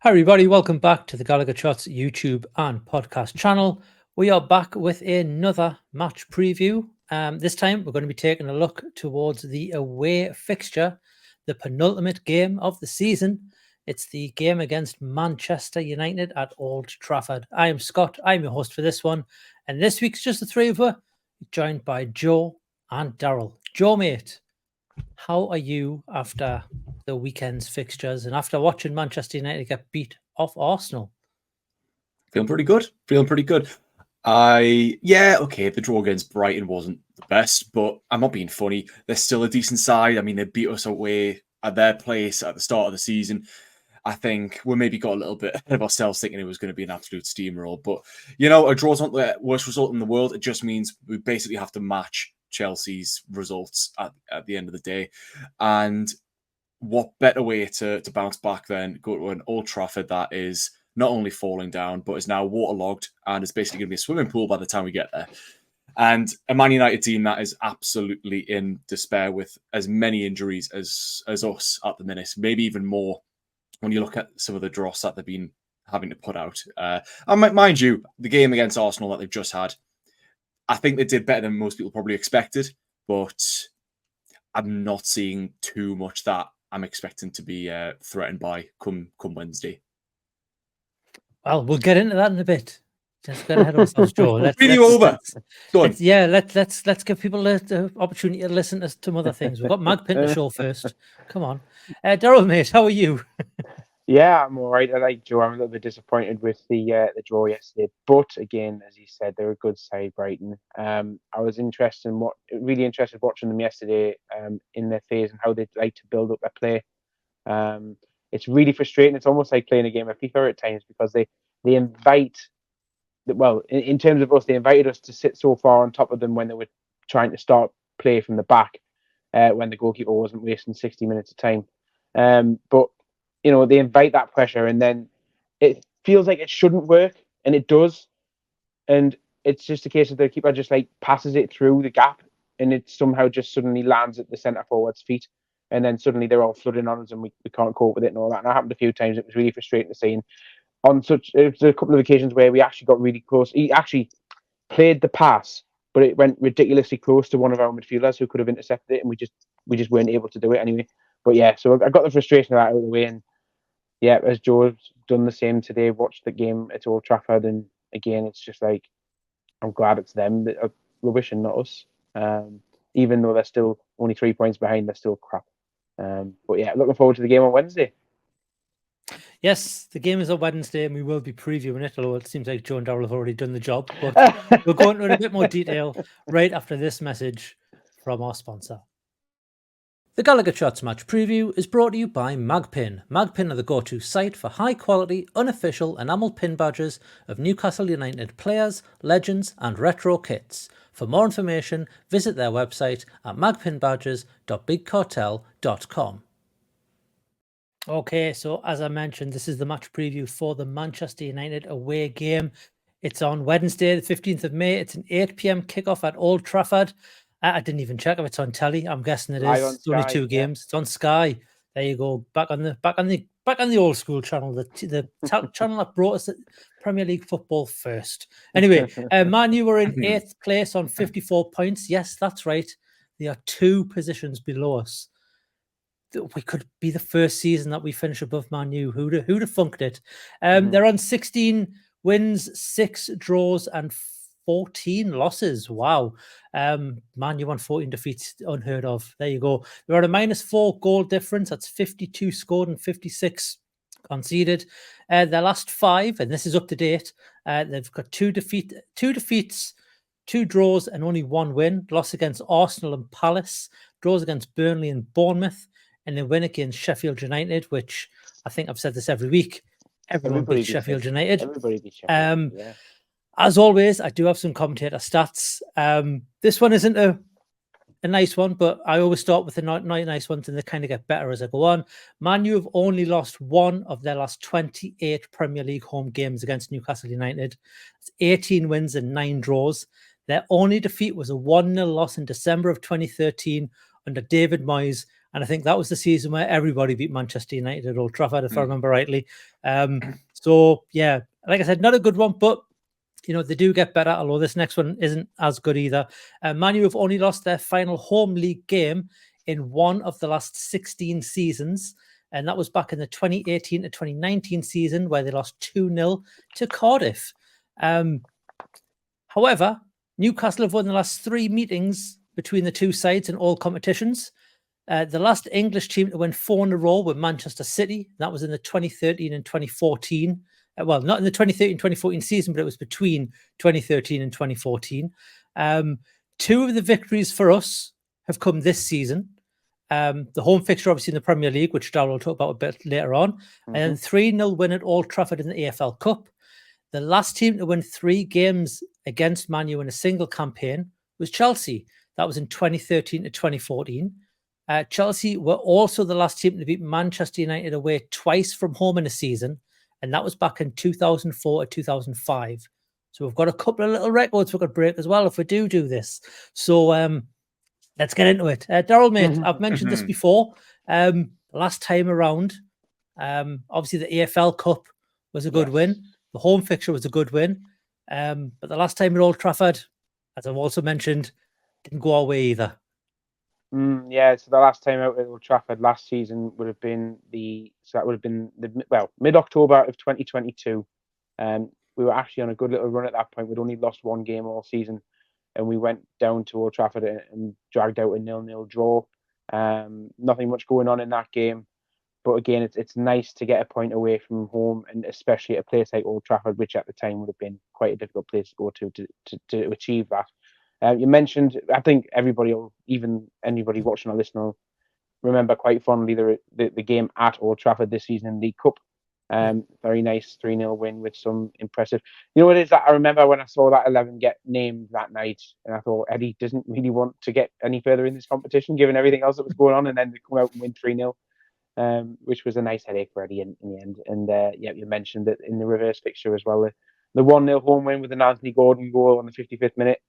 Hi everybody, welcome back to the GallowgateShots YouTube and podcast channel. We are back with another match preview. This time we're going to be taking a look towards the away fixture, the penultimate game of the season. It's the game against Manchester United at Old Trafford. I am Scott, I'm your host for this one, and this week's just the three of us, joined by Joe and Daryl. Joe, mate, how are you after the weekend's fixtures and after watching Manchester United get beat off Arsenal? Feeling pretty good. The draw against Brighton wasn't the best, but I'm not being funny. They're still a decent side. I mean, they beat us away at their place at the start of the season. I think we maybe got a little bit ahead of ourselves thinking it was going to be an absolute steamroll. But, a draw's not the worst result in the world. It just means we basically have to match Chelsea's results at the end of the day. And what better way to bounce back than go to an Old Trafford that is not only falling down, but is now waterlogged and is basically going to be a swimming pool by the time we get there. And a Man United team that is absolutely in despair with as many injuries as us at the minute, maybe even more when you look at some of the dross that they've been having to put out. And mind you, the game against Arsenal that they've just had, I think they did better than most people probably expected, but I'm not seeing too much that I'm expecting to be threatened by come Wednesday. Well, we'll get into that in a bit. Just get ahead of ourselves, Joe. Let's give people the opportunity to listen to some other things. We've got Magpin to show first. Come on, Daryl, mate, how are you? Yeah, I'm all right. I like Joe. I'm a little bit disappointed with the draw yesterday, but again, as you said, they're a good side, Brighton. I was really interested watching them yesterday in their phase and how they like to build up their play. It's really frustrating. It's almost like playing a game of FIFA at times because they invite. Well, in terms of us, they invited us to sit so far on top of them when they were trying to start play from the back, when the goalkeeper wasn't wasting 60 minutes of time. But they invite that pressure, and then it feels like it shouldn't work, and it does. And it's just a case of the keeper just like passes it through the gap, and it somehow just suddenly lands at the centre forward's feet. And then suddenly they're all flooding on us, and we can't cope with it and all that. And that happened a few times. It was really frustrating to see. And it was a couple of occasions where we actually got really close. He actually played the pass, but it went ridiculously close to one of our midfielders who could have intercepted it, and we just weren't able to do it anyway. But yeah, so I got the frustration of that out of the way, and yeah, as Joe's done the same today, watched the game at Old Trafford, and again, it's just like I'm glad it's them that are rubbish and not us. Even though they're still only 3 points behind, they're still crap. But yeah, looking forward to the game on Wednesday. Yes, the game is on Wednesday, and we will be previewing it, although it seems like Joe and Daryl have already done the job. But we'll go into it in a bit more detail right after this message from our sponsor. The GallowgateShots match preview is brought to you by Magpin. Magpin are the go-to site for high-quality, unofficial enamel pin badges of Newcastle United players, legends and retro kits. For more information, visit their website at magpinbadges.bigcartel.com. Okay, so as I mentioned, this is the match preview for the Manchester United away game. It's on Wednesday, the 15th of May. It's an 8 p.m. kickoff at Old Trafford. I didn't even check if it's on telly. I'm guessing it is. It's only two games. Yeah. It's on Sky. There you go. Back on the old school channel, the channel that brought us Premier League football first. Anyway, Man U were in 8th place on 54 points. Yes, that's right. They are 2 positions below us. We could be the first season that we finish above Man U. Who'd have funked it? They're on 16 wins, 6 draws, and 14 losses. Wow. Man U on 14 defeats, unheard of. There you go. They're on a -4 goal difference. That's 52 scored and 56 conceded. Their last 5, and this is up to date, they've got 2 defeats, 2 draws, and only 1 win. Loss against Arsenal and Palace, draws against Burnley and Bournemouth, and they win against Sheffield United, which I think I've said this every week. Everybody beats Sheffield United. Everybody beats Sheffield. Yeah. As always, I do have some commentator stats. This one isn't a nice one, but I always start with the not nice ones, and they kind of get better as I go on. Man U have only lost 1 of their last 28 Premier League home games against Newcastle United. It's 18 wins and 9 draws. Their only defeat was a 1-0 loss in December of 2013 under David Moyes And I think that was the season where everybody beat Manchester United at Old Trafford, if I remember rightly. So, yeah, like I said, not a good one, but, you know, they do get better, although this next one isn't as good either. Man U have only lost their final home league game in one of the last 16 seasons. And that was back in the 2018 to 2019 season, where they lost 2-0 to Cardiff. However, Newcastle have won the last 3 meetings between the two sides in all competitions. The last English team to win 4 in a row were Manchester City. That was in the 2013 and 2014. Well, not in the 2013-2014 season, but it was between 2013 and 2014. 2 of the victories for us have come this season. The home fixture, obviously, in the Premier League, which Daryl will talk about a bit later on. And 3-0 win at Old Trafford in the AFL Cup. The last team to win 3 games against Man U in a single campaign was Chelsea. That was in 2013 to 2014. Chelsea were also the last team to beat Manchester United away twice from home in a season, and that was back in 2004 to 2005. So we've got a couple of little records we could break as well if we do this. So let's get into it. Daryl, mate, I've mentioned this before. Last time around, obviously the AFL Cup was a good win. The home fixture was a good win. But the last time at Old Trafford, as I've also mentioned, didn't go our way either. Yeah, so the last time out at Old Trafford last season would have been mid-October of 2022. We were actually on a good little run at that point. We'd only lost 1 game all season, and we went down to Old Trafford and dragged out a 0-0 draw. Nothing much going on in that game, but again, it's nice to get a point away from home, and especially at a place like Old Trafford, which at the time would have been quite a difficult place to go to achieve that. You mentioned, I think everybody, or even anybody watching or listening, remember quite fondly the game at Old Trafford this season in the League Cup. Very nice 3-0 win with some impressive. You know what it is that I remember when I saw that 11 get named that night, and I thought Eddie doesn't really want to get any further in this competition, given everything else that was going on, and then they come out and win 3-0, which was a nice headache for Eddie in the end. And you mentioned that in the reverse fixture as well, the 1-0 home win with an Anthony Gordon goal on the 55th minute.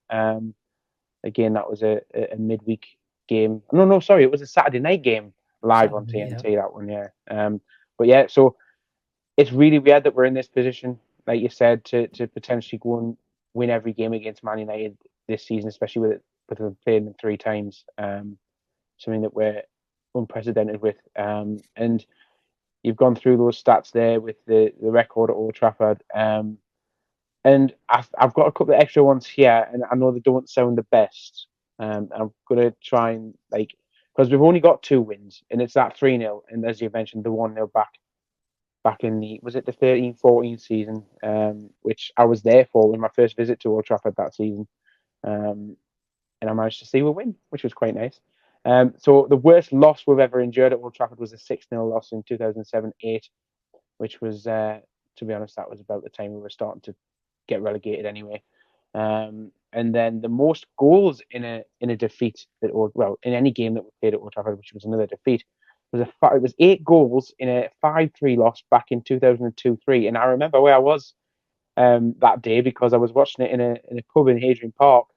Again, that was a midweek game. No, sorry, it was a Saturday night game live on TNT. That one, yeah. But yeah, so it's really weird that we're in this position, like you said, to potentially go and win every game against Man United this season, especially with them playing them 3 times. Something that we're unprecedented with. And you've gone through those stats there with the record at Old Trafford. And I've got a couple of extra ones here, and I know they don't sound the best. I'm going to try and, because we've only got 2 wins, and it's that 3-0, and as you mentioned, the 1-0 back in the 13-14 season, which I was there for when my first visit to Old Trafford that season. And I managed to see a win, which was quite nice. So the worst loss we've ever endured at Old Trafford was a 6-0 loss in 2007-8, which was, to be honest, that was about the time we were starting to get relegated anyway. And then the most goals in a defeat in any game that we played at Old Trafford, which was another defeat, it was 8 goals in a 5-3 loss back in 2002-3. And I remember where I was that day, because I was watching it in a pub in Hadrian Park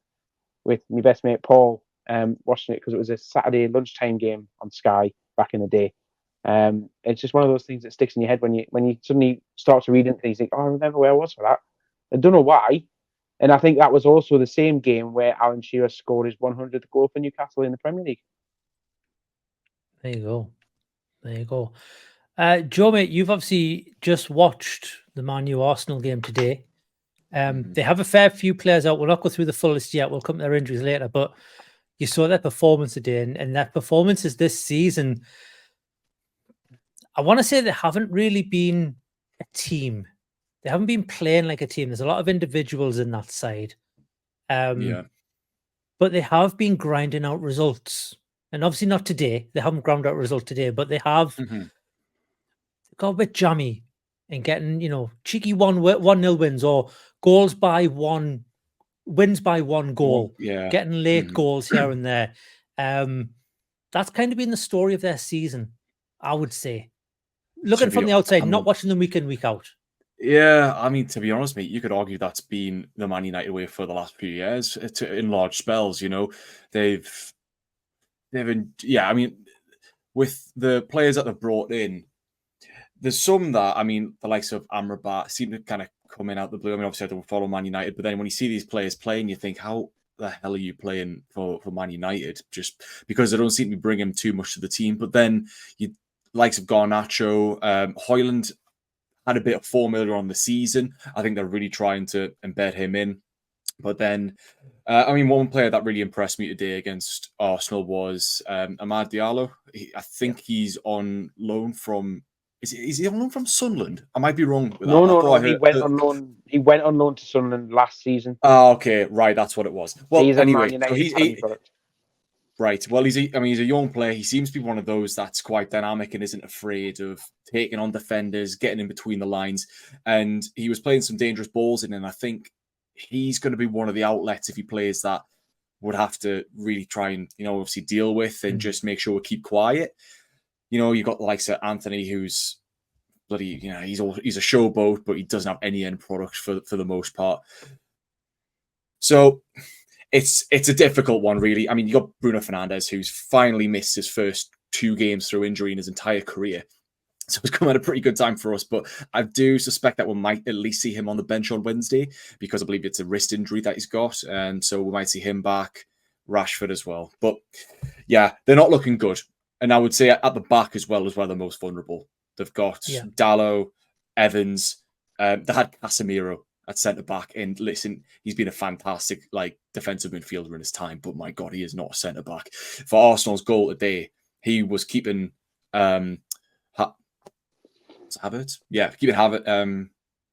with my best mate Paul, watching it because it was a Saturday lunchtime game on Sky back in the day. It's just one of those things that sticks in your head when you suddenly start to read into things. You think, I remember where I was for that. I don't know why. And I think that was also the same game where Alan Shearer scored his 100th goal for Newcastle in the Premier League. There you go. Joe, mate, you've obviously just watched the Man U Arsenal game today. They have a fair few players out. We'll not go through the full list yet. We'll come to their injuries later. But you saw their performance today, and their performances this season, I want to say they haven't really been a team. They haven't been playing like a team. There's a lot of individuals in that side. But they have been grinding out results. And obviously not today. They haven't ground out a result today, but they have got a bit jammy in getting, cheeky 1-0 wins or wins by 1 goal, getting late goals here and there. That's kind of been the story of their season, I would say. Looking from the outside, not watching them week in, week out. Yeah, I mean, to be honest, mate, you could argue that's been the Man United way for the last few years in large spells. They've been, I mean, with the players that they've brought in, there's some that, I mean, the likes of Amrabat seem to kind of come in out the blue. I mean, obviously I don't follow Man United, but then when you see these players playing, you think, how the hell are you playing for Man United? Just because they don't seem to be bringing too much to the team. But then you likes of Garnacho, Højlund had a bit of form earlier on the season. I think they're really trying to embed him in. But then, I mean, one player that really impressed me today against Arsenal was Amad Diallo. I think he's on loan from... Is he on loan from Sunderland? I might be wrong with that. No. He went on loan. He went on loan to Sunderland last season. Oh, okay, right. That's what it was. Well, he's anyway, a Man United product. Right. Well, he's a young player. He seems to be one of those that's quite dynamic and isn't afraid of taking on defenders, getting in between the lines. And he was playing some dangerous balls in, and I think he's going to be one of the outlets if he plays that would have to really try and, obviously deal with and just make sure we keep quiet. You've got the likes of Anthony, who's bloody, he's a showboat, but he doesn't have any end product for the most part. So it's a difficult one, really. I mean, you got Bruno Fernandes, who's finally missed his first 2 games through injury in his entire career. So it's come at a pretty good time for us, but I do suspect that we might at least see him on the bench on Wednesday because I believe it's a wrist injury that he's got. And so we might see him back, Rashford as well. But yeah, they're not looking good. And I would say at the back as well is where they're most vulnerable. They've got Dalot, Evans, they had Casemiro at centre-back. And listen, he's been a fantastic defensive midfielder in his time, but my God, he is not a centre-back. For Arsenal's goal today, he was keeping... Havertz? Yeah, keeping Havertz.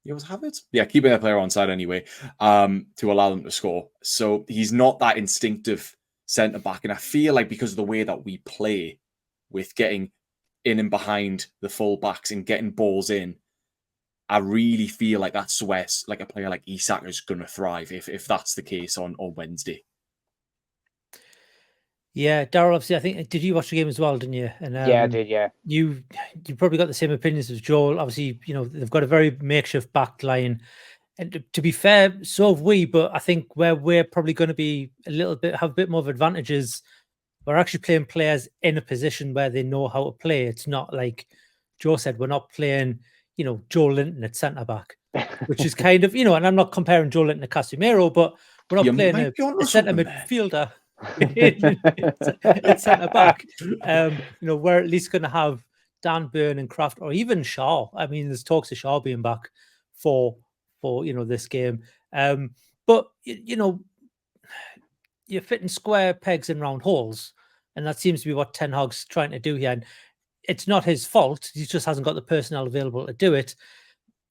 Was Havertz? Yeah, keeping that player on side anyway, to allow them to score. So he's not that instinctive centre back, and I feel like because of the way that we play, with getting in and behind the full backs and getting balls in, I really feel like that's where a player like Isak is going to thrive if that's the case on Wednesday. Yeah, Daryl, obviously, I think, did you watch the game as well, didn't you? And yeah, I did, yeah. You probably got the same opinions as Joel. Obviously, they've got a very makeshift back line. And to be fair, so have we, but I think where we're probably going to be have a bit more of advantages, we're actually playing players in a position where they know how to play. It's not like Joe said, we're not playing, Joe Linton at centre-back, which is kind of, and I'm not comparing Joe Linton to Casemiro, but we're not playing a centre midfielder. At centre back, we're at least going to have Dan Burn and Kraft, or even Shaw. I mean, there's talks of Shaw being back for this game. But you're fitting square pegs in round holes, and that seems to be what Ten Hag's trying to do here. And it's not his fault; he just hasn't got the personnel available to do it.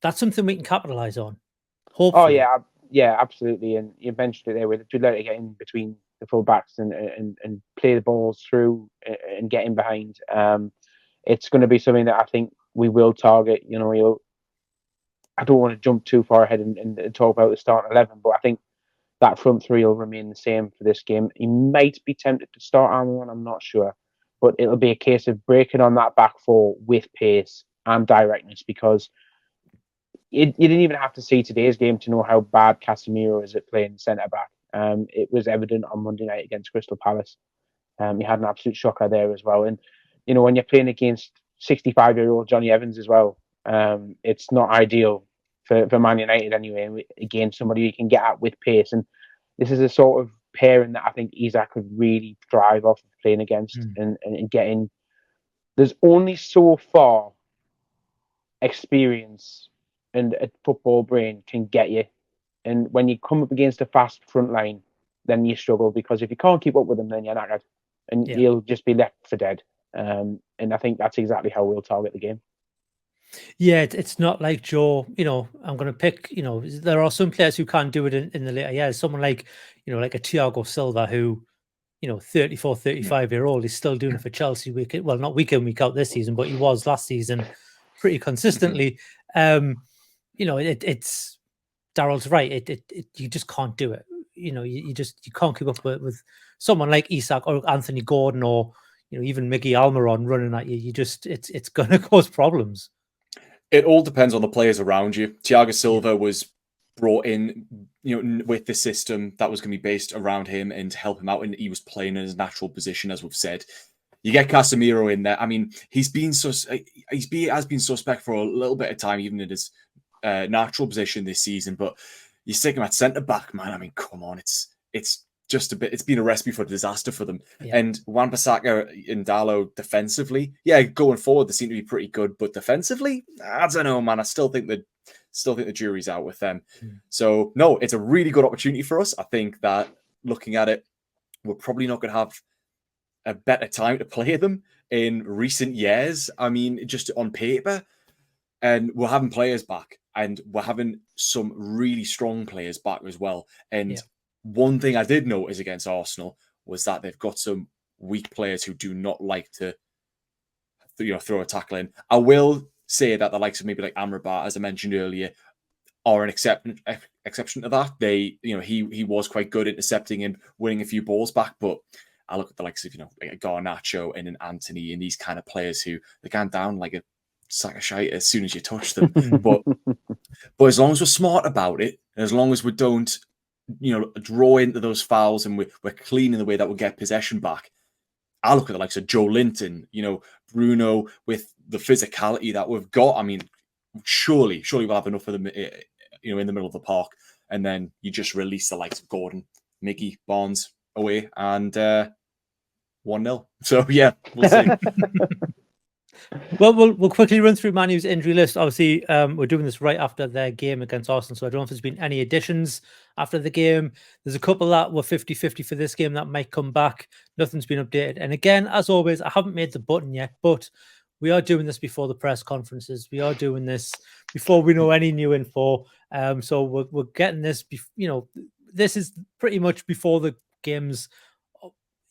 That's something we can capitalize on. Hopefully. Oh yeah, absolutely. And you mentioned it there, with we'd like to get in between the full backs and play the balls through and get in behind. It's going to be something that I think we will target. I don't want to jump too far ahead and talk about the starting 11, but I think that front three will remain the same for this game. He might be tempted to start Armour, I'm not sure, but it'll be a case of breaking on that back four with pace and directness, because you didn't even have to see today's game to know how bad Casemiro is at playing centre back. It was evident on Monday night against Crystal Palace. He had an absolute shocker there as well. And when you're playing against 65-year-old Johnny Evans as well, it's not ideal for Man United anyway. And again, somebody you can get at with pace. And this is a sort of pairing that I think Isak could really thrive off of playing against and getting. There's only so far experience and a football brain can get you. And when you come up against a fast front line, then you struggle, because if you can't keep up with them, then you're knackered and you'll just be left for dead. And I think that's exactly how we'll target the game. Yeah, it's not like Joe, I'm going to pick, there are some players who can't do it in the later years. Someone like, like a Thiago Silva who, 34, 35-year-old is still doing it for Chelsea not week in, week out this season, but he was last season pretty consistently. It's Daryl's right. You just can't do it. You can't keep up with someone like Isak or Anthony Gordon or, even Miggy Almiron running at you. It's going to cause problems. It all depends on the players around you. Thiago Silva was brought in, with the system that was going to be based around him and help him out, and he was playing in his natural position, as we've said. You get Casemiro in there. I mean, has been suspect for a little bit of time, even in his natural position this season. But you stick him at centre back, man. I mean, come on, it's just a bit. It's been a recipe for disaster for them. Yeah. And Wan-Bissaka and Dalot defensively, going forward they seem to be pretty good, but defensively, I don't know, man. I still think the jury's out with them. So no, it's a really good opportunity for us. I think that looking at it, we're probably not going to have a better time to play them in recent years. I mean, just on paper, and we're having players back, and we're having some really strong players back as well. And one thing I did notice against Arsenal was that they've got some weak players who do not like to, throw a tackle in. I will say that the likes of maybe like Amrabat, as I mentioned earlier, are an exception to that. They, he was quite good at intercepting and winning a few balls back, but I look at the likes of, like a Garnacho and an Anthony and these kind of players who they can down like a sack of shite as soon as you touch them. but as long as we're smart about it, and as long as we don't, draw into those fouls and we're clean in the way that we'll get possession back, I look at the likes of Joe Linton, Bruno, with the physicality that we've got. I mean, surely we'll have enough of them, in the middle of the park, and then you just release the likes of Gordon, Mickey, Barnes away, and 1-0. So yeah, we'll see. Well, we'll quickly run through Man U's injury list. Obviously, we're doing this right after their game against Arsenal, so I don't know if there's been any additions after the game. There's a couple that were 50-50 for this game that might come back. Nothing's been updated. And again, as always, I haven't made the button yet, but we are doing this before the press conferences. We are doing this before we know any new info. So we're getting this, this is pretty much before the games,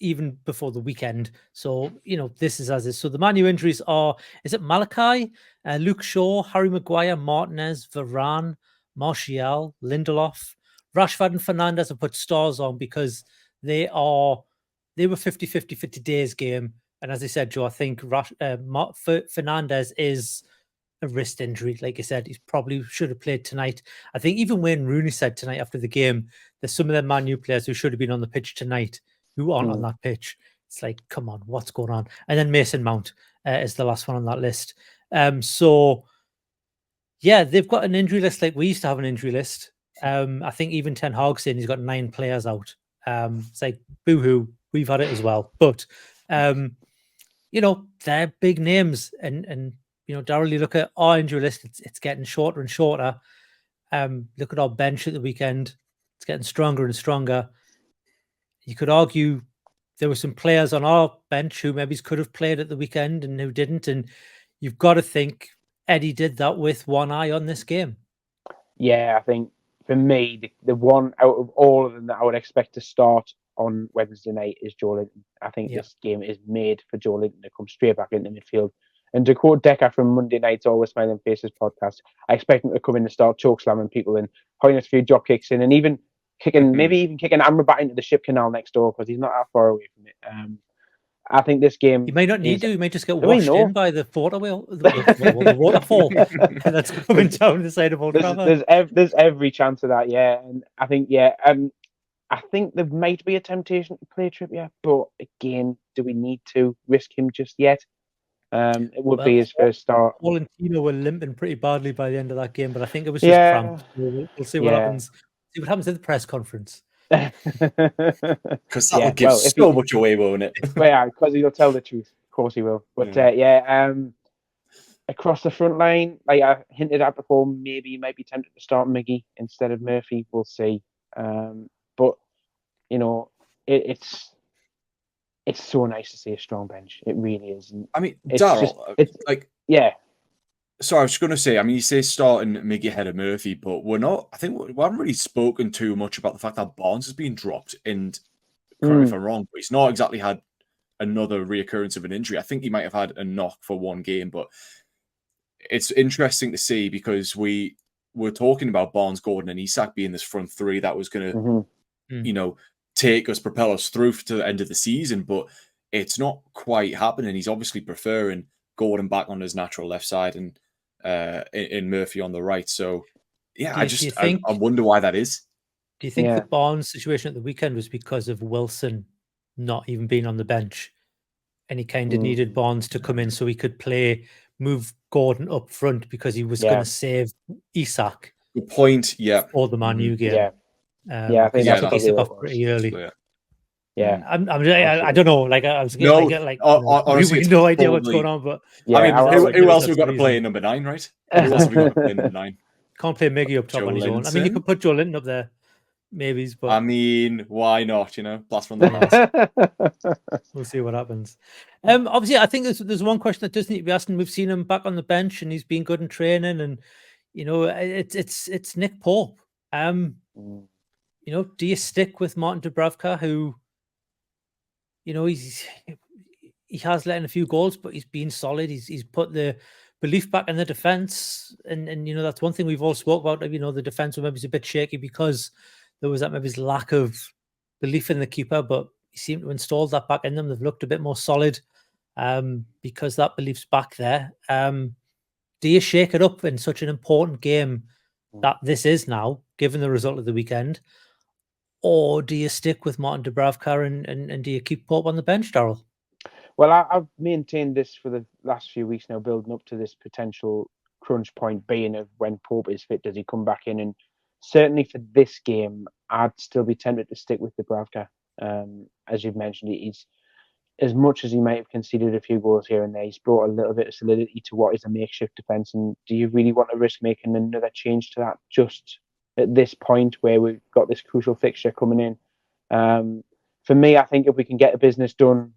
even before the weekend. So, this is as is. So the Man U injuries are, is it Malachi, Luke Shaw, Harry Maguire, Martinez, Varane, Martial, Lindelof, Rashford and Fernandes have put stars on because they were 50-50 for today's game. And as I said, Joe, I think Fernandes is a wrist injury. Like I said, he probably should have played tonight. I think even Wayne Rooney said tonight after the game, there's some of the Man U players who should have been on the pitch tonight who aren't on that pitch. It's like, come on, what's going on? And then Mason Mount is the last one on that list. So, yeah, they've got an injury list like we used to have an injury list. I think even Ten Hag saying he's got 9 players out. It's like, boo-hoo, we've had it as well. But, they're big names. And Daryl, you look at our injury list, it's getting shorter and shorter. Look at our bench at the weekend. It's getting stronger and stronger. You could argue there were some players on our bench who maybe could have played at the weekend and who didn't. And you've got to think Eddie did that with one eye on this game. Yeah, I think for me, the one out of all of them that I would expect to start on Wednesday night is Joe Linton. I think this game is made for Joe Linton to come straight back into midfield. And to quote Decker from Monday night's Always Smiling Faces podcast, I expect him to come in and start choke slamming people and pointing a few drop kicks in and even maybe even kicking Amrabat into the ship canal next door because he's not that far away from it. I think this game... You may not need to. You may just get washed in by the waterfall that's coming down the side of Old Trafford. There's every chance of that, yeah. And I think, I think there might be a temptation to play Trippier, but again, do we need to risk him just yet? It would be his first start. Valentino were limping pretty badly by the end of that game, but I think it was just cramped. We'll see what happens. See what happens at the press conference. Because that will give so much away, won't it? Yeah, because he'll tell the truth. Of course he will. But across the front line, like I hinted at before, maybe he might be tempted to start Miggy instead of Murphy. We'll see. But it's so nice to see a strong bench. It really is. And I mean, Daryl, Sorry, I was just going to say, you say starting Miggy ahead of Murphy, but we haven't really spoken too much about the fact that Barnes has been dropped. And correct me if I'm wrong, but he's not exactly had another reoccurrence of an injury. I think he might have had a knock for one game, but it's interesting to see because we were talking about Barnes, Gordon, and Isak being this front three that was going to, propel us through to the end of the season, but it's not quite happening. He's obviously preferring Gordon back on his natural left side and in Murphy on the right. So, I wonder why that is. Do you think the Barnes situation at the weekend was because of Wilson not even being on the bench? and he kind of needed Barnes to come in so he could move Gordon up front because he was going to save Isak. Good point. Yeah. For the Man U game. I think that's took Isak off pretty early. I don't know. Like I was we have no idea what's going on. But who else have we got to play in number 9, right? Who else have we got to play in number 9? Can't play Miggy up top on his own. I mean, you could put Joe Linton up there, maybe. But I mean, why not? Blast from the past. We'll see what happens. Obviously, I think there's one question that does need to be asked, and we've seen him back on the bench, and he's been good in training, and it's Nick Pope. Do you stick with Martin Dubravka, who, he has let in a few goals, but he's been solid. He's put the belief back in the defense, and that's one thing we've all spoke about. The defense was maybe a bit shaky because there was that maybe lack of belief in the keeper, but he seemed to install that back in them. They've looked a bit more solid because that belief's back there. Do you shake it up in such an important game that this is now, given the result of the weekend? Or do you stick with Martin Dubravka and do you keep Pope on the bench, Daryl? Well, I've maintained this for the last few weeks now, building up to this potential crunch point being of when Pope is fit, does he come back in? And certainly for this game, I'd still be tempted to stick with Dubravka. As you've mentioned, he's, as much as he might have conceded a few goals here and there, he's brought a little bit of solidity to what is a makeshift defence. And do you really want to risk making another change to that just at this point where we've got this crucial fixture coming in? For me, I think if we can get the business done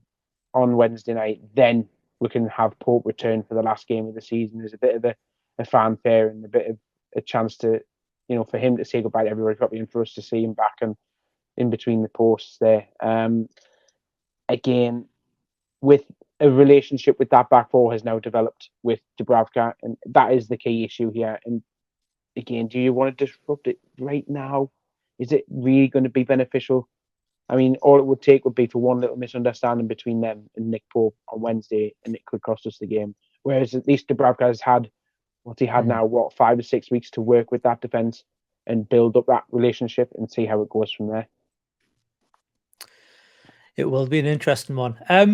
on Wednesday night, then we can have Pope return for the last game of the season. There's a bit of a fanfare and a bit of a chance to, for him to say goodbye to everybody probably, and for us to see him back and in between the posts there. Again, with a relationship with that back four has now developed with Dubravka, and that is the key issue here. And again, do you want to disrupt it right now? Is it really going to be beneficial? I mean, all it would take would be for one little misunderstanding between them and Nick Pope on Wednesday, and it could cost us the game. Whereas at least Dubravka has had now, 5 to 6 weeks to work with that defence and build up that relationship and see how it goes from there. It will be an interesting one. I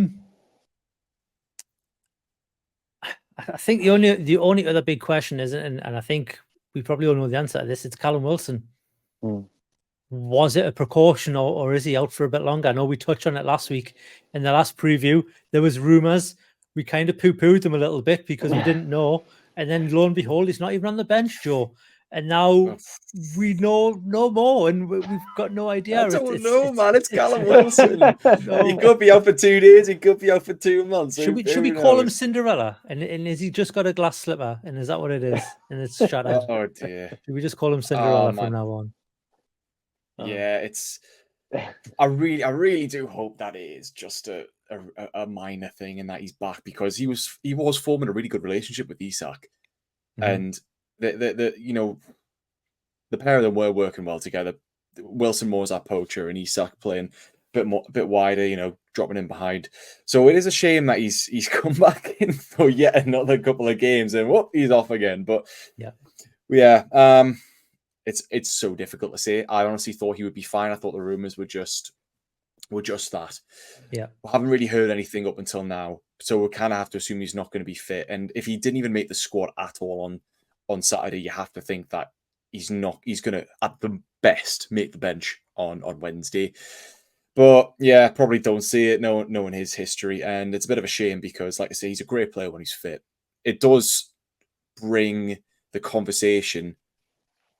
think the only other big question is, and I think we probably all know the answer to this, it's Callum Wilson. Was it a precaution or is he out for a bit longer? I know we touched on it last week in the last preview. There was rumours. We kind of poo-pooed them a little bit because we didn't know. And then lo and behold, he's not even on the bench, Joe. And now we know no more, and we've got no idea. I don't know, man. It's Callum Wilson. He could be out for 2 days. He could be out for 2 months. Should we call him Cinderella? And is he just got a glass slipper? And is that what it is? And it's shattered. Oh dear. Should we just call him Cinderella from now on? Yeah, it's. I really do hope that it is just a minor thing and that he's back, because he was forming a really good relationship with Isak, and the pair of them were working well together. Wilson more as our poacher and Isak playing a bit wider, dropping in behind. So it is a shame that he's come back in for yet another couple of games and he's off again. But yeah. It's so difficult to say. I honestly thought he would be fine. I thought the rumors were just that. Yeah. We haven't really heard anything up until now. So we'll kind of have to assume he's not going to be fit. And if he didn't even make the squad at all on Saturday, you have to think that he's going to, at the best, make the bench on Wednesday. But yeah, probably don't see it knowing his history. And it's a bit of a shame because, like I say, he's a great player when he's fit. It does bring the conversation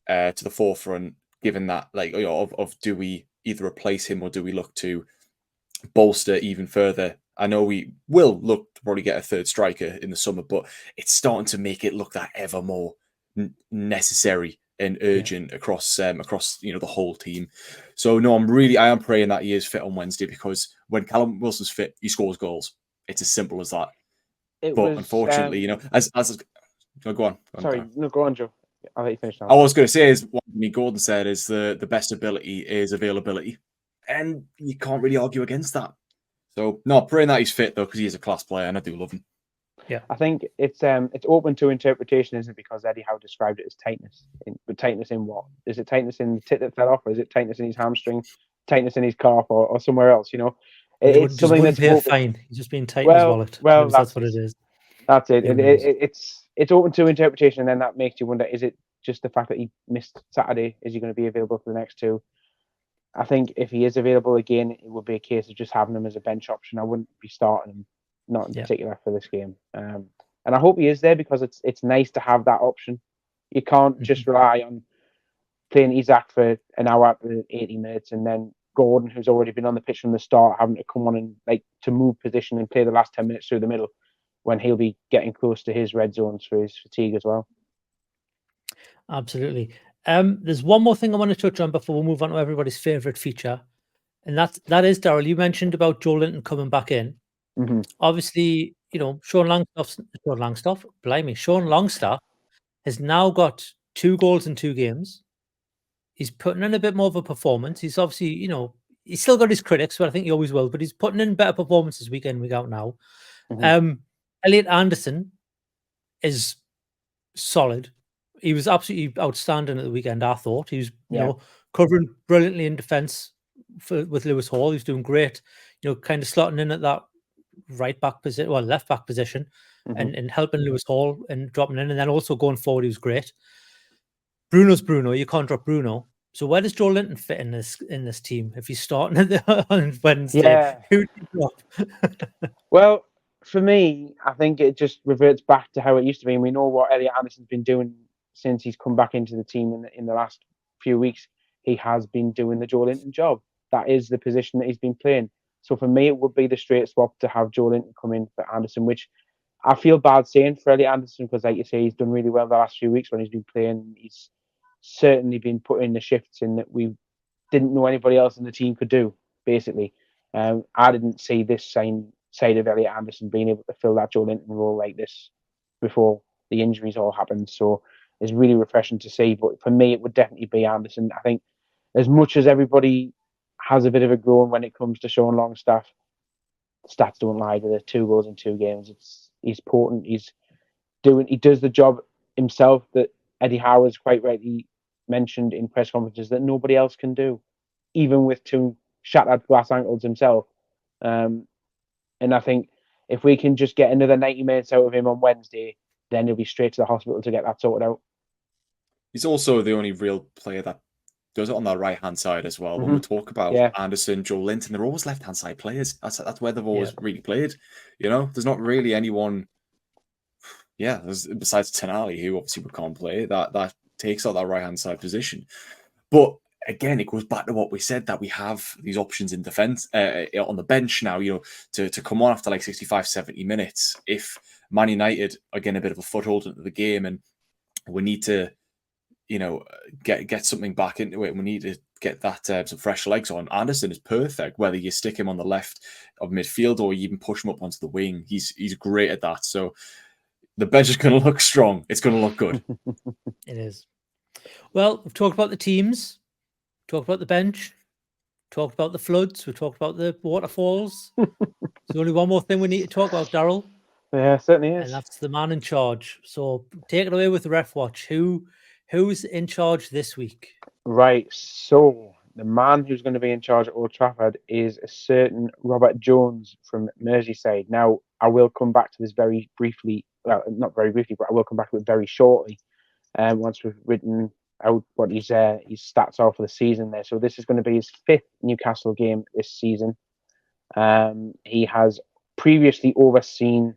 to the forefront, given that, of do we either replace him or do we look to bolster even further? I know we will look to probably get a third striker in the summer, but it's starting to make it look that ever more necessary and urgent across the whole team. So no, I am praying that he is fit on Wednesday, because when Callum Wilson's fit, he scores goals. It's as simple as that. Unfortunately, go on. Go on, Joe. I'll let you finish now. I was going to say is what Gordon said is the best ability is availability, and you can't really argue against that. So no, praying that he's fit though, because he is a class player and I do love him. Yeah, I think it's open to interpretation, isn't it? Because Eddie Howe described it as tightness. But tightness in what? Is it tightness in the tit that fell off, or is it tightness in his hamstring, tightness in his calf, or somewhere else? It's something that's pay a open. fine. He's just being tight in his wallet. Well, That's what it is. That's it. Who knows? It's open to interpretation, and then that makes you wonder: is it just the fact that he missed Saturday? Is he going to be available for the next two? I think if he is available again, it would be a case of just having him as a bench option. I wouldn't be starting him, not in particular for this game. And I hope he is there because it's nice to have that option. You can't just rely on playing Isaac for an hour after 80 minutes and then Gordon, who's already been on the pitch from the start, having to come on and to move position and play the last 10 minutes through the middle when he'll be getting close to his red zones for his fatigue as well. Absolutely. There's one more thing I want to touch on before we move on to everybody's favourite feature. And that is, Daryl, you mentioned about Joe Linton coming back in. Mm-hmm. Obviously, Sean Longstaff has now got 2 goals in 2 games. He's putting in a bit more of a performance. He's obviously, he's still got his critics, but I think he always will. But he's putting in better performances week in, week out now. Mm-hmm. Elliot Anderson is solid. He was absolutely outstanding at the weekend, I thought. He was, covering brilliantly in defence with Lewis Hall. He was doing great, kind of slotting in at that left back position and helping Lewis Hall and dropping in. And then also going forward, he was great. Bruno's Bruno. You can't drop Bruno. So where does Joe Linton fit in this team if he's starting on Wednesday? Yeah. Who do you drop? Well, for me, I think it just reverts back to how it used to be. And we know what Elliot Anderson's been doing since he's come back into the team in the last few weeks. He has been doing the Joe Linton job. That is the position that he's been playing. So for me, it would be the straight swap to have Joe Linton come in for Anderson, which I feel bad saying for Elliot Anderson because, like you say, he's done really well the last few weeks when he's been playing. He's certainly been putting the shifts in that we didn't know anybody else in the team could do, basically. I didn't see this side of Elliot Anderson being able to fill that Joe Linton role like this before the injuries all happened. So it's really refreshing to see. But for me, it would definitely be Anderson. I think as much as everybody has a bit of a groan when it comes to Sean Longstaff, stats don't lie. With the 2 goals in 2 games, he's potent. He does the job himself that Eddie Howar's quite rightly mentioned in press conferences that nobody else can do, even with 2 shattered glass ankles himself. And I think if we can just get another 90 minutes out of him on Wednesday, then he'll be straight to the hospital to get that sorted out. He's also the only real player that does it on that right-hand side as well. When we talk about Anderson, Joe Linton, they're always left-hand side players. That's where they've always really played. There's not really anyone, besides Tenali, who obviously we can't play, that takes out that right-hand side position. But again, it goes back to what we said, that we have these options in defence on the bench now, to come on after 65, 70 minutes. If Man United are getting a bit of a foothold into the game and we need to, get something back into it, we need to get that some fresh legs on. Anderson is perfect, whether you stick him on the left of midfield or you even push him up onto the wing. He's great at that. So the bench is going to look strong. It's going to look good. It is. Well, we've talked about the teams. Talked about the bench, talked about the floods, we talked about the waterfalls. There's only one more thing we need to talk about, Daryl. Yeah, certainly is. And that's the man in charge. So take it away with the Ref Watch. Who's in charge this week? Right, so the man who's going to be in charge at Old Trafford is a certain Robert Jones from Merseyside. Now, I will come back to this very briefly. Well, not very briefly, but I will come back to it very shortly. Once we've written out what his stats are for the season there. So this is going to be his 5th Newcastle game this season. He has previously overseen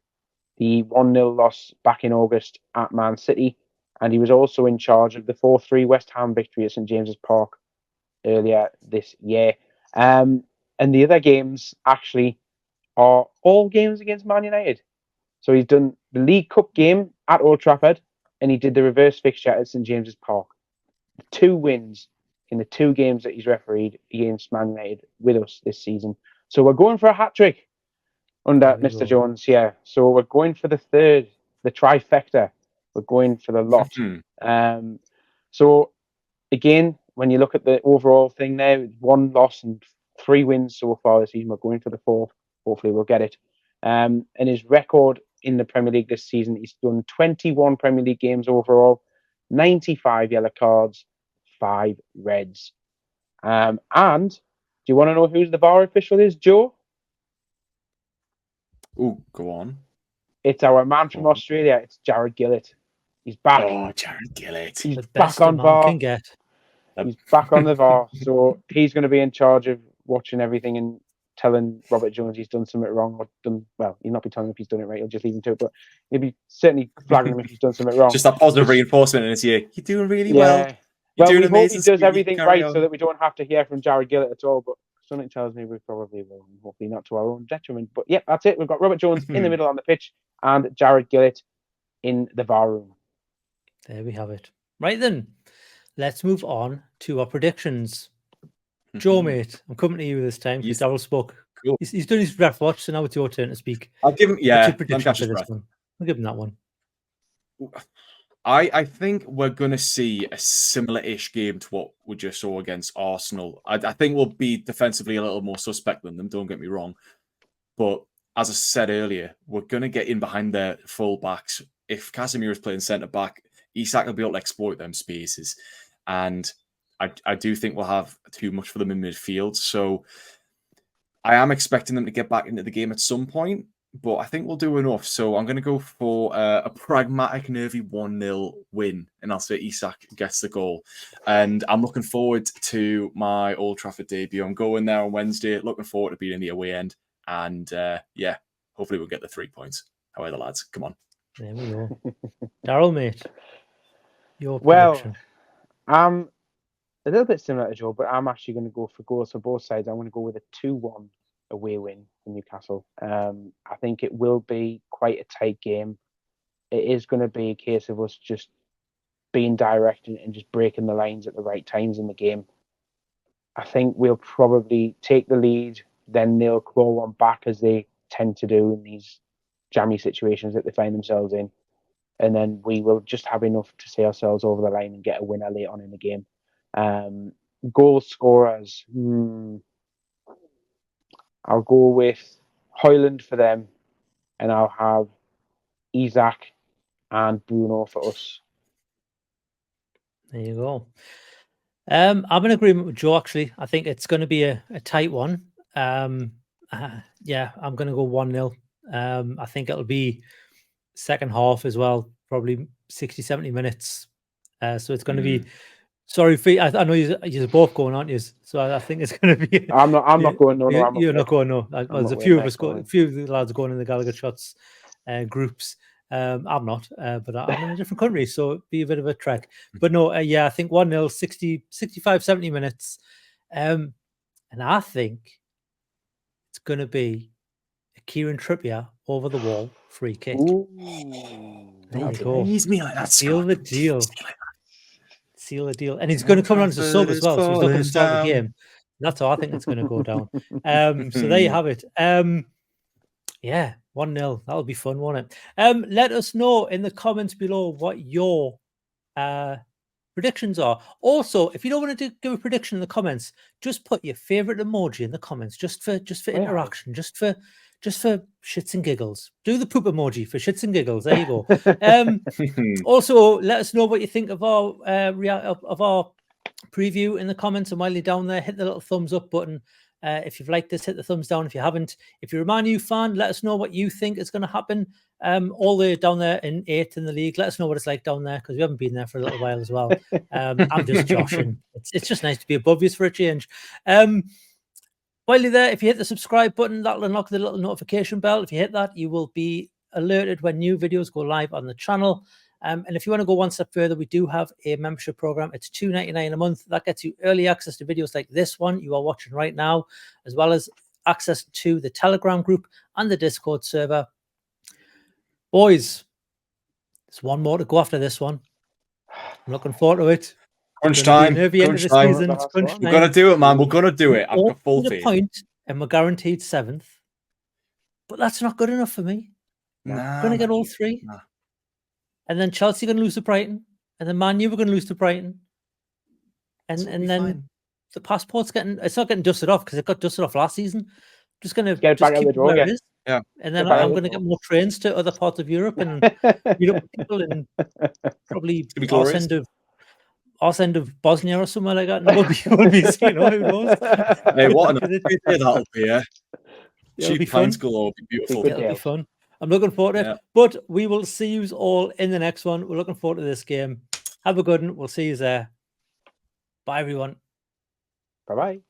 the 1-0 loss back in August at Man City, and he was also in charge of the 4-3 West Ham victory at St James's Park earlier this year. And the other games actually are all games against Man United. So he's done the League Cup game at Old Trafford, and he did the reverse fixture at St James's Park. 2 wins in the 2 games that he's refereed against Man United with us this season. So we're going for a hat-trick under Mr. Jones here. So we're going for the 3rd, the trifecta. We're going for the lot. So again, when you look at the overall thing there, 1 loss and 3 wins so far this season. We're going for the 4th. Hopefully we'll get it. And his record in the Premier League this season, he's done 21 Premier League games overall, 95 yellow cards, 5 reds. And do you want to know who the VAR official is, Joe? Oh, go on. It's our man from Australia. It's Jared Gillett. He's back. Oh, Jared Gillett. He's The back best on a man VAR. can get. He's back on the VAR. So he's going to be in charge of watching everything and telling Robert Jones he's done something wrong or done well. He'll not be telling him if he's done it right. He'll just leave him to it. But he'll be certainly flagging him if he's done something wrong. Just that positive reinforcement in his ear. You're doing really Yeah. well. You're doing we hope he amazing. does Sweetie. everything Carry right on. so that we don't have to hear from Jared Gillett at all. But something tells me we probably will, and hopefully not to our own detriment. But yeah, that's it. We've got Robert Jones in the middle on the pitch and Jared Gillett in the VAR room. There we have it. Right then, let's move on to our predictions. Joe, mate, I'm coming to you this time because Daryl spoke. Cool. He's done his breath watch, so now it's your turn to speak. I'll give him. What's Yeah, your prediction for this one? I'll give him that one. I think we're going to see a similar-ish game to what we just saw against Arsenal. I think we'll be defensively a little more suspect than them, don't get me wrong. But as I said earlier, we're going to get in behind their full-backs. If Casemiro's playing centre-back, Isak will be able to exploit them spaces. And I do think we'll have too much for them in midfield. So I am expecting them to get back into the game at some point. But I think we'll do enough. So I'm going to go for a pragmatic, nervy 1-0 win. And I'll say Isak gets the goal. And I'm looking forward to my Old Trafford debut. I'm going there on Wednesday. Looking forward to being in the away end. And yeah, hopefully we'll get the 3 points. How are the lads? Come on. There we go. Daryl, mate, your Well, prediction. I'm a little bit similar to Joe, but I'm actually going to go for goals for both sides. I'm going to go with a 2-1 away win for Newcastle. I think it will be quite a tight game. It is going to be a case of us just being direct and just breaking the lines at the right times in the game. I think we'll probably take the lead, then they'll claw one back as they tend to do in these jammy situations that they find themselves in. And then we will just have enough to see ourselves over the line and get a winner late on in the game. Goal scorers, I'll go with Højlund for them, and I'll have Isak and Bruno for us. There you go. I'm in agreement with Joe, actually. I think it's going to be a tight one. Yeah, I'm going to go 1-0. I think it'll be second half as well, probably 60, 70 minutes. So it's going to be... Sorry, I know you're both going, aren't you? So I think it's going to be... I'm not going, no. You're not going, no. There's a few of us, a few of the lads going in the GallowgateShots groups. I'm not, but I'm in a different country, so it'd be a bit of a trek. But no, yeah, I think 1-0, 60, 65, 70 minutes. And I think it's going to be a Kieran Trippier over the wall free kick. Ooh, there you go. Me like that, Seal the deal. Seal the deal. And he's going to come on as a sub as well, so he's not going to start the game. That's how I think it's going to go down. So there you have it. Yeah, 1-0. That'll be fun, won't it? Let us know in the comments below what your predictions are. Also, if you don't want to give a prediction in the comments, just put your favorite emoji in the comments, just for interaction, just for shits and giggles. Do the poop emoji for shits and giggles. There you go. Also, let us know what you think of our preview in the comments. And while you're down there, hit the little thumbs up button. If you've liked this, hit the thumbs down. If you haven't, if you're a Man U fan, let us know what you think is going to happen. All the way down there in 8th in the league. Let us know what it's like down there, because we haven't been there for a little while as well. I'm just joshing. It's just nice to be above you for a change. While you're there, if you hit the subscribe button, that'll unlock the little notification bell. If you hit that, you will be alerted when new videos go live on the channel. And if you want to go one step further, we do have a membership program. It's $2.99 a month. That gets you early access to videos like this one you are watching right now, as well as access to the Telegram group and the Discord server. Boys, there's one more to go after this one. I'm looking forward to it. Crunch time. Near the end of the season. We're going to do it, man. We're going to do it. I've got full faith. And we're guaranteed 7th. But that's not good enough for me. We're going to get all 3. Nah. And then Chelsea going to lose to Brighton. And then Man U we're going to lose to Brighton. And then the passport's it's not getting dusted off, because it got dusted off last season. Just going to get back on the draw again. Yeah. And then I'm going to get more trains to other parts of Europe and meet up with people in probably arse end of Bosnia or somewhere like that. No, we'll be seeing, who knows? Hey, what an that'll be, yeah. It'll be Cheap fun. pints galore would be beautiful. Good It'll be deals. fun. I'm looking forward to Yeah. it. But we will see you all in the next one. We're looking forward to this game. Have a good one. We'll see you there. Bye, everyone. Bye bye.